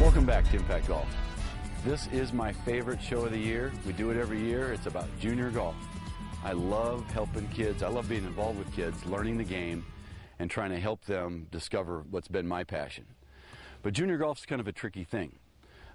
Welcome back to Impact Golf. This is my favorite show of the year. We do it every year. It's about junior golf. I love helping kids. I love being involved with kids, learning the game, and trying to help them discover what's been my passion. But junior golf's kind of a tricky thing.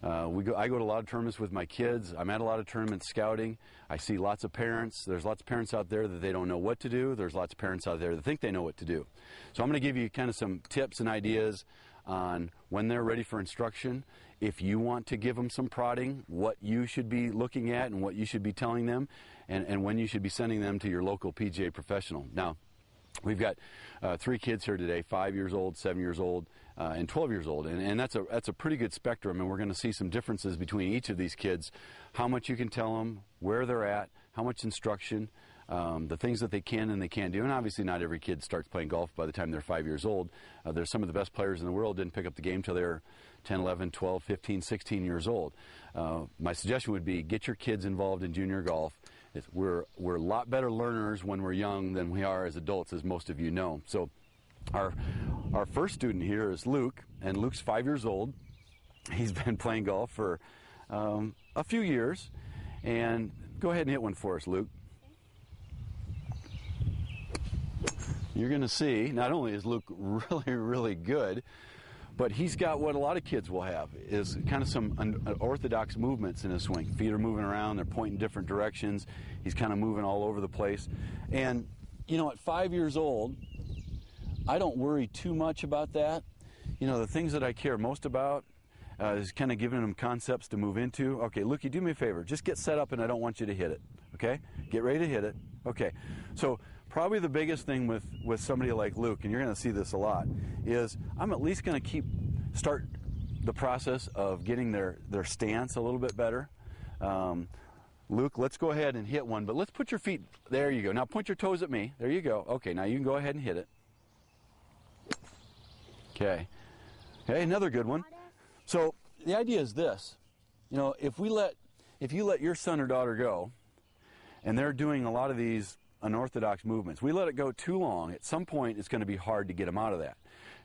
I go to a lot of tournaments with my kids. I'm at a lot of tournaments scouting. I see lots of parents. There's lots of parents out there that they don't know what to do. There's lots of parents out there that think they know what to do. So I'm going to give you kind of some tips and ideas on when they're ready for instruction. If you want to give them some prodding, what you should be looking at and what you should be telling them, and when you should be sending them to your local PGA professional. Now, we've got 3 kids here today, 5 years old, 7 years old, and 12 years old. And that's a pretty good spectrum, and we're going to see some differences between each of these kids, how much you can tell them, where they're at, how much instruction, the things that they can and they can't do. And obviously not every kid starts playing golf by the time they're 5 years old. There's some of the best players in the world didn't pick up the game till they're 10, 11, 12, 15, 16 years old. My suggestion would be get your kids involved in junior golf. We're a lot better learners when we're young than we are as adults, as most of you know. So our first student here is Luke, and Luke's 5 years old. He's been playing golf for a few years. And go ahead and hit one for us, Luke. You're going to see, not only is Luke really, really good, but he's got what a lot of kids will have, is kind of some unorthodox movements in his swing. Feet are moving around, they're pointing different directions. He's kind of moving all over the place. And, you know, at 5 years old, I don't worry too much about that. You know, the things that I care most about is kind of giving them concepts to move into. Okay, Luke, you do me a favor. Just get set up, and I don't want you to hit it, okay? Get ready to hit it. Okay, so probably the biggest thing with somebody like Luke, and you're going to see this a lot, is I'm at least going to start the process of getting their stance a little bit better. Luke, let's go ahead and hit one, but let's put your feet, there you go. Now point your toes at me. There you go. Okay, now you can go ahead and hit it. Okay. Okay, another good one. So the idea is this. You know, if you let your son or daughter go, and they're doing a lot of these unorthodox movements, we let it go too long, at some point it's going to be hard to get them out of that.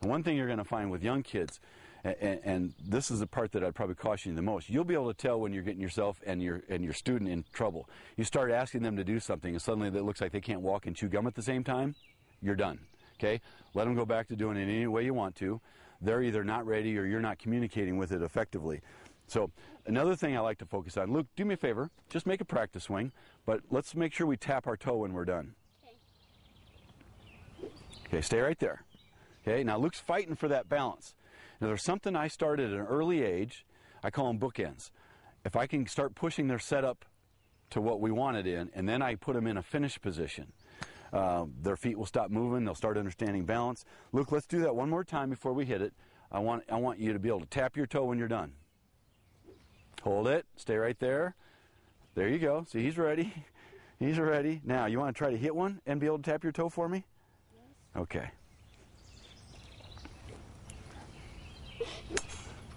And one thing you're going to find with young kids, and this is the part that I'd probably caution you the most, you'll be able to tell when you're getting yourself and your student in trouble. You start asking them to do something, and suddenly it looks like they can't walk and chew gum at the same time, you're done. Okay? Let them go back to doing it any way you want to. They're either not ready or you're not communicating with it effectively. So another thing I like to focus on, Luke, do me a favor, just make a practice swing, but let's make sure we tap our toe when we're done. Okay, stay right there. Okay, now Luke's fighting for that balance. Now there's something I started at an early age, I call them bookends. If I can start pushing their setup to what we want it in, and then I put them in a finish position, their feet will stop moving, they'll start understanding balance. Luke, let's do that one more time before we hit it. I want you to be able to tap your toe when you're done. Hold it, stay right there. There you go. See, he's ready. He's ready. Now, you want to try to hit one and be able to tap your toe for me? Yes. Okay.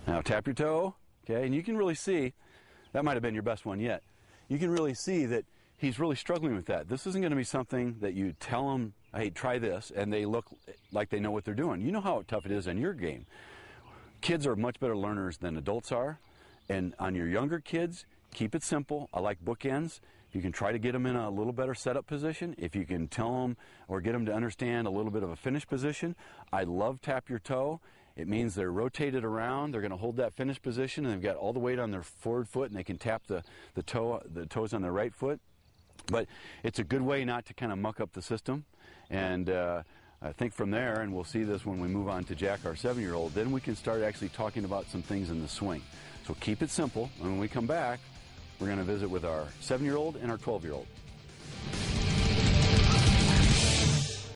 Now, tap your toe. Okay, and you can really see, that might have been your best one yet. You can really see that he's really struggling with that. This isn't going to be something that you tell them, hey, try this, and they look like they know what they're doing. You know how tough it is in your game. Kids are much better learners than adults are. And on your younger kids, keep it simple. I like bookends. If you can try to get them in a little better setup position, if you can tell them or get them to understand a little bit of a finish position, I love tap your toe. It means they're rotated around. They're going to hold that finish position, and they've got all the weight on their forward foot, and they can tap the toes on their right foot. But it's a good way not to kind of muck up the system. And I think from there, and we'll see this when we move on to Jack, our 7-year-old, then we can start actually talking about some things in the swing. So keep it simple, and when we come back, we're going to visit with our 7-year-old and our 12-year-old.